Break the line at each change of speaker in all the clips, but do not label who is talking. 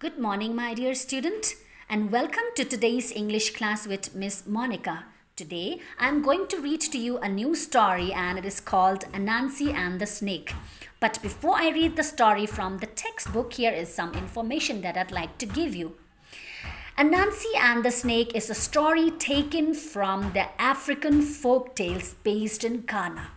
Good morning, my dear student, and welcome to today's English class with Miss Monica. Today, I am going to read to you a new story and it is called Anansi and the Snake. But before I read the story from the textbook, here is some information that I'd like to give you. Anansi and the Snake is a story taken from the African folk tales based in Ghana.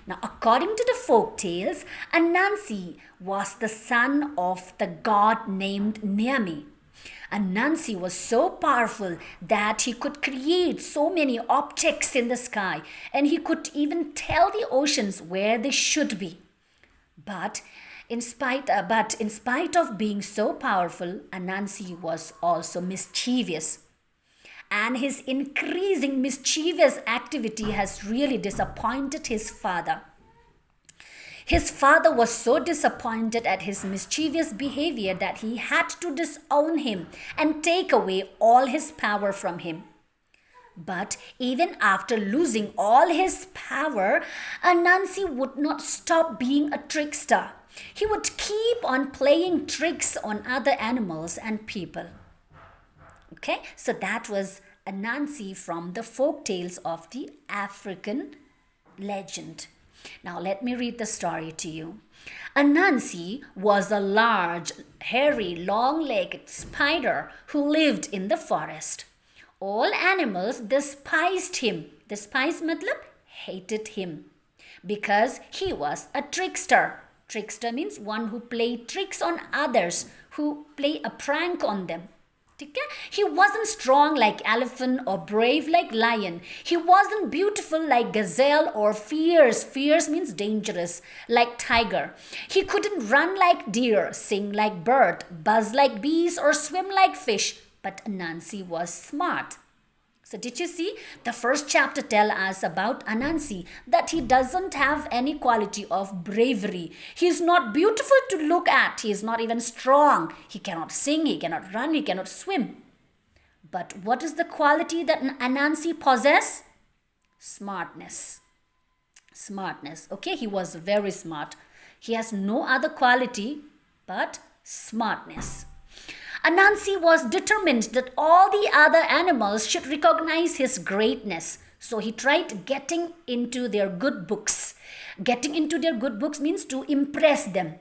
Now, according to the folk tales, Anansi was the son of the god named Nyami. Anansi was so powerful that he could create so many objects in the sky and he could even tell the oceans where they should be. But in spite of being so powerful, Anansi was also mischievous. And his increasing mischievous activity has really disappointed his father. His father was so disappointed at his mischievous behavior that he had to disown him and take away all his power from him. But even after losing all his power, Anansi would not stop being a trickster. He would keep on playing tricks on other animals and people. Okay, so that was Anansi from the folk tales of the African legend. Now let me read the story to you. Anansi was a large, hairy, long-legged spider who lived in the forest. All animals despised him. Despise matlab hated him because he was a trickster. Trickster means one who played tricks on others, who play a prank on them. He wasn't strong like elephant or brave like lion. He wasn't beautiful like gazelle or fierce. Fierce means dangerous, like tiger. He couldn't run like deer, sing like bird, buzz like bees, or swim like fish. But Anansi was smart. So did you see? The first chapter tells us about Anansi, that he doesn't have any quality of bravery. He is not beautiful to look at. He is not even strong. He cannot sing, he cannot run, he cannot swim. But what is the quality that Anansi possesses? Smartness. Smartness. Okay, he was very smart. He has no other quality but smartness. Anansi was determined that all the other animals should recognize his greatness. So he tried getting into their good books. Getting into their good books means to impress them.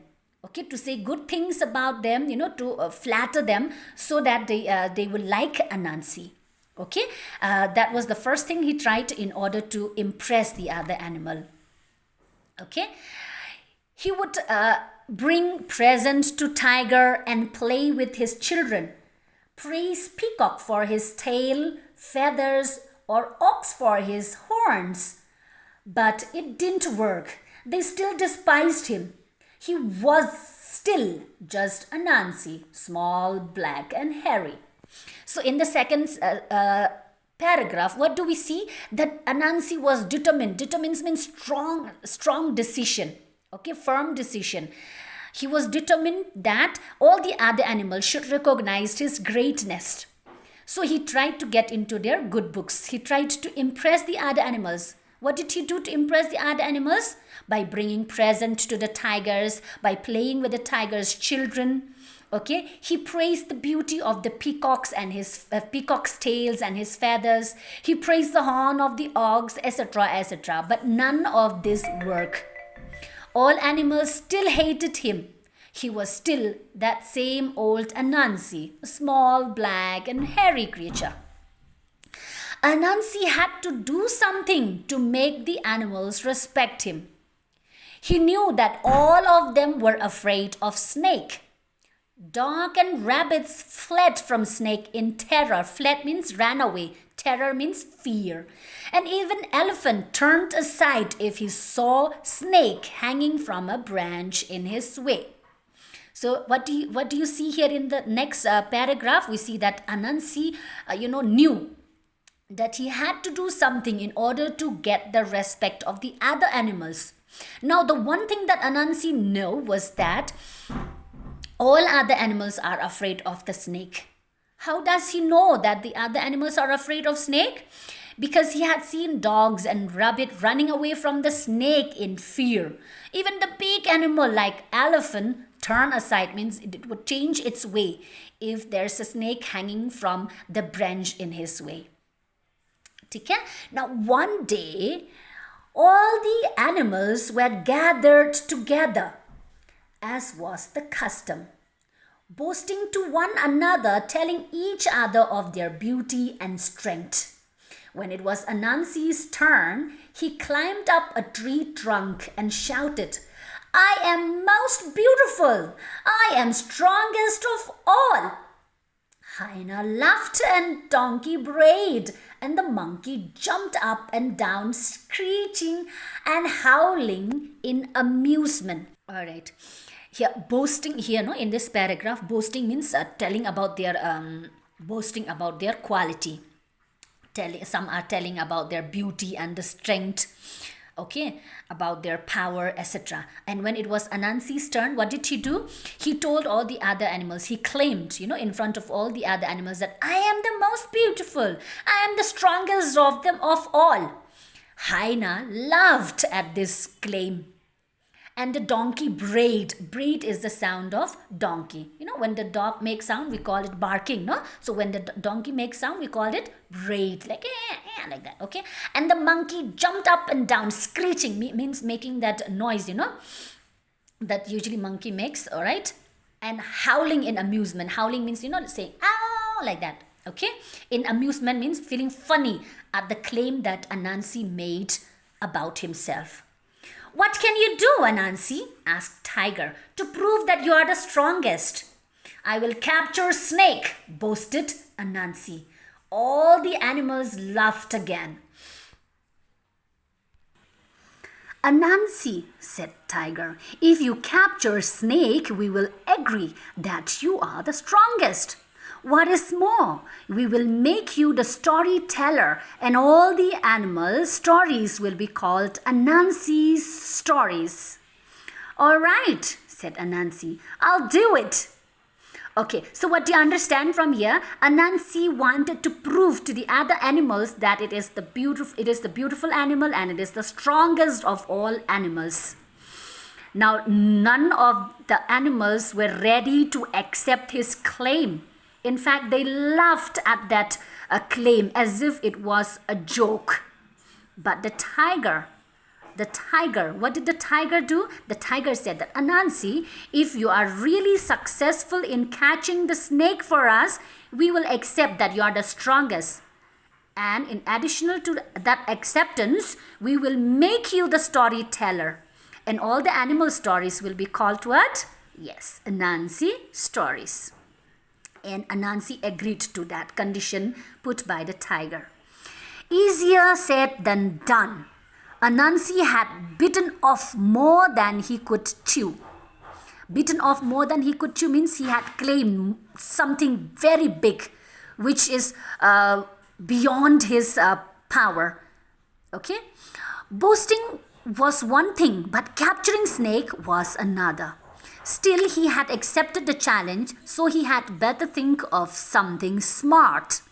Okay, to say good things about them, to flatter them so that they will like Anansi. Okay, that was the first thing he tried in order to impress the other animal. Okay, he would bring presents to tiger and play with his children. Praise peacock for his tail, feathers, or ox for his horns. But it didn't work. They still despised him. He was still just Anansi, small, black, and hairy. So in the second paragraph, what do we see? That Anansi was determined. Determined means strong decision. Okay, firm decision. He was determined that all the other animals should recognize his greatness. So he tried to get into their good books. He tried to impress the other animals. What did he do to impress the other animals? By bringing presents to the tigers, by playing with the tigers' children. Okay, he praised the beauty of the peacocks and his peacock's tails and his feathers. He praised the horn of the ox, etc., etc. But none of this worked. All animals still hated him. He was still that same old Anansi, a small, black, and hairy creature. Anansi had to do something to make the animals respect him. He knew that all of them were afraid of snake. Dog and rabbits fled from snake in terror. Fled means ran away. Terror means fear. And even elephant turned aside if he saw snake hanging from a branch in his way. So what do you see here in the next paragraph? We see that Anansi knew that he had to do something in order to get the respect of the other animals. Now the one thing that Anansi knew was that all other animals are afraid of the snake. How does he know that the other animals are afraid of snake? Because he had seen dogs and rabbit running away from the snake in fear. Even the big animal like elephant turn aside means it would change its way if there's a snake hanging from the branch in his way. ठीक है? Now one day, all the animals were gathered together, as was the custom, boasting to one another, telling each other of their beauty and strength. When it was Anansi's turn, he climbed up a tree trunk and shouted, I am most beautiful. I am strongest of all. Hyena laughed and donkey brayed, and the monkey jumped up and down, screeching and howling in amusement. All right. Here, boasting here, no, in this paragraph, boasting means telling about their boasting about their quality. Some are telling about their beauty and the strength, okay, about their power, etc. And when it was Anansi's turn, what did he do? He told all the other animals, he claimed, in front of all the other animals that I am the most beautiful, I am the strongest of them of all. Hyena laughed at this claim. And the donkey brayed. Brayed is the sound of donkey. When the dog makes sound, we call it barking, no? So when the donkey makes sound, we call it brayed, like like that, okay? And the monkey jumped up and down, screeching, means making that noise, that usually monkey makes, all right? And howling in amusement. Howling means, saying, ow, like that, okay? In amusement means feeling funny at the claim that Anansi made about himself. What can you do, Anansi? Asked Tiger, to prove that you are the strongest. I will capture snake, boasted Anansi. All the animals laughed again. Anansi, said Tiger, if you capture snake, we will agree that you are the strongest. What is more, we will make you the storyteller, and all the animal stories will be called Anansi's stories. All right, said Anansi, I'll do it. Okay, so what do you understand from here? Anansi wanted to prove to the other animals that it is the beautiful animal and it is the strongest of all animals. Now, none of the animals were ready to accept his claim. In fact, they laughed at that claim as if it was a joke. But the tiger, what did the tiger do? The tiger said that, Anansi, if you are really successful in catching the snake for us, we will accept that you are the strongest. And in addition to that acceptance, we will make you the storyteller. And all the animal stories will be called what? Yes, Anansi stories. And Anansi agreed to that condition put by the tiger. Easier said than done. Anansi had bitten off more than he could chew. Bitten off more than he could chew means he had claimed something very big, which is beyond his power. Okay? Boasting was one thing, but capturing snake was another. Still, he had accepted the challenge, so he had better think of something smart.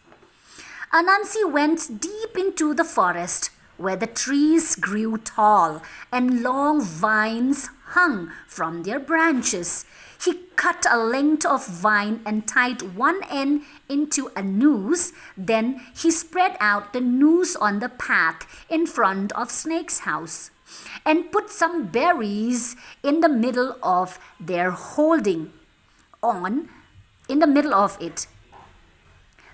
Anansi went deep into the forest, where the trees grew tall and long vines hung from their branches. He cut a length of vine and tied one end into a noose. Then he spread out the noose on the path in front of Snake's house and put some berries in the middle of their holding on, in the middle of it.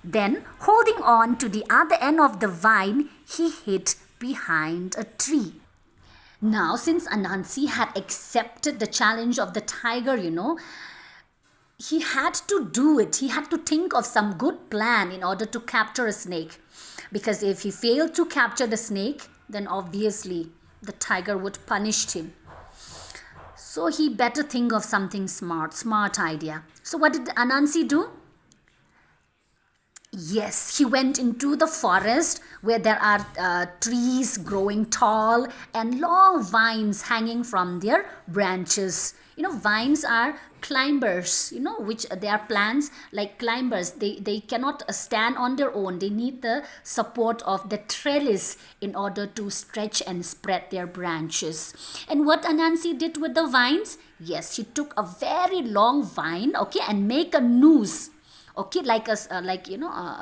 Then, holding on to the other end of the vine, he hid behind a tree. Now, since Anansi had accepted the challenge of the tiger, he had to do it. He had to think of some good plan in order to capture a snake. Because if he failed to capture the snake, then obviously the tiger would punish him. So he better think of something smart idea. So what did Anansi do? Yes, he went into the forest where there are trees growing tall and long vines hanging from their branches. Vines are climbers, which they are plants like climbers. They cannot stand on their own. They need the support of the trellis in order to stretch and spread their branches. And what Anansi did with the vines? Yes, she took a very long vine, okay, and make a noose, okay, like a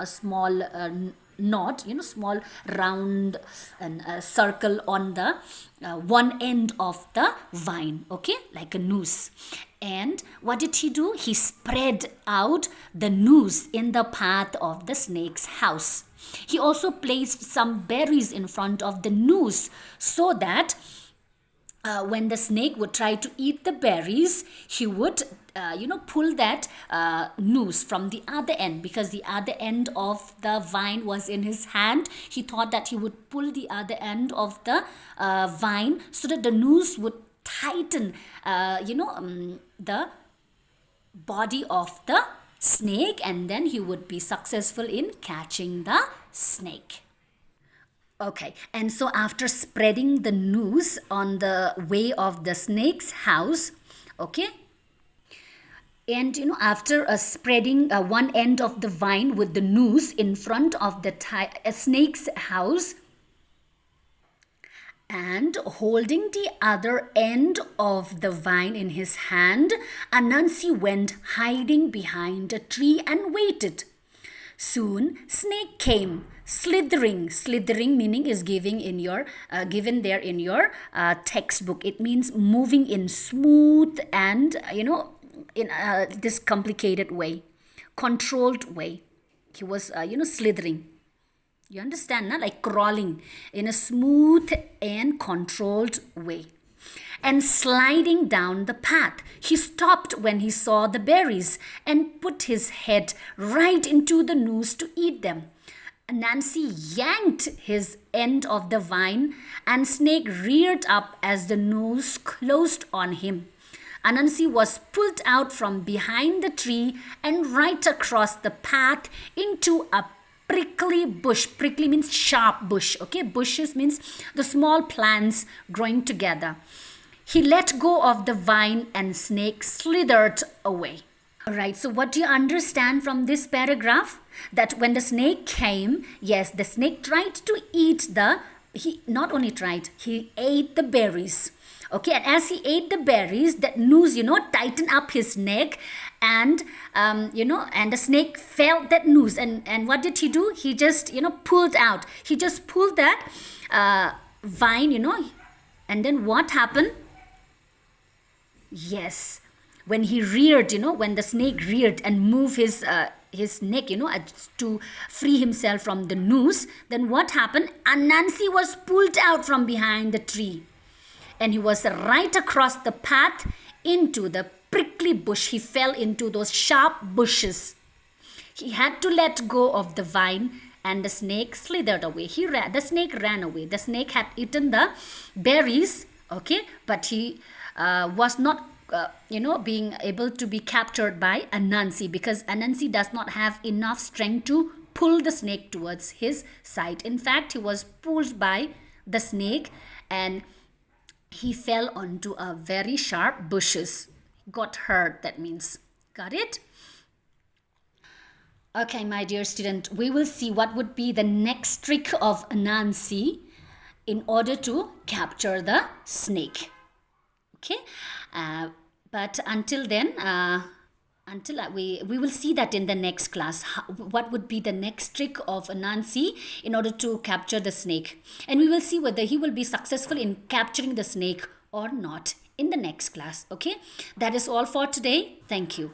small knot, small round and circle on the one end of the vine, okay, like a noose. And what did he do? He spread out the noose in the path of the snake's house. He also placed some berries in front of the noose so that when the snake would try to eat the berries, he would, pull that noose from the other end, because the other end of the vine was in his hand. He thought that he would pull the other end of the vine so that the noose would tighten, the body of the snake, and then he would be successful in catching the snake. Okay, and so after spreading the noose on the way of the snake's house, okay, and after spreading one end of the vine with the noose in front of the snake's house, and holding the other end of the vine in his hand, Anansi went hiding behind a tree and waited. Soon snake came, slithering meaning is given there in your textbook. It means moving in smooth and in this complicated way, controlled way. He was slithering. You understand, na? Like crawling in a smooth and controlled way. And sliding down the path. He stopped when he saw the berries and put his head right into the noose to eat them. Anansi yanked his end of the vine and snake reared up as the noose closed on him. Anansi was pulled out from behind the tree and right across the path into a prickly bush. Prickly means sharp bush, okay? Bushes means the small plants growing together. He let go of the vine and snake slithered away. All right, so what do you understand from this paragraph? That when the snake came, yes, the snake tried to eat he ate the berries. Okay, and as he ate the berries, that noose, tightened up his neck, and and the snake felt that noose, and what did he do? He just pulled out. He just pulled that vine, and then what happened? Yes, when he reared, when the snake reared and moved his neck, to free himself from the noose, then what happened? Anansi was pulled out from behind the tree. And he was right across the path into the prickly bush. He fell into those sharp bushes. He had to let go of the vine and the snake slithered away. The snake ran away. The snake had eaten the berries, okay, but he was not being able to be captured by Anansi, because Anansi does not have enough strength to pull the snake towards his side. In fact, he was pulled by the snake and he fell onto a very sharp bushes. Got hurt, that means. Got it? Okay, my dear student, we will see what would be the next trick of Anansi in order to capture the snake. Okay? But until then, we will see that in the next class. What would be the next trick of Anansi in order to capture the snake? And we will see whether he will be successful in capturing the snake or not in the next class. Okay? That is all for today. Thank you.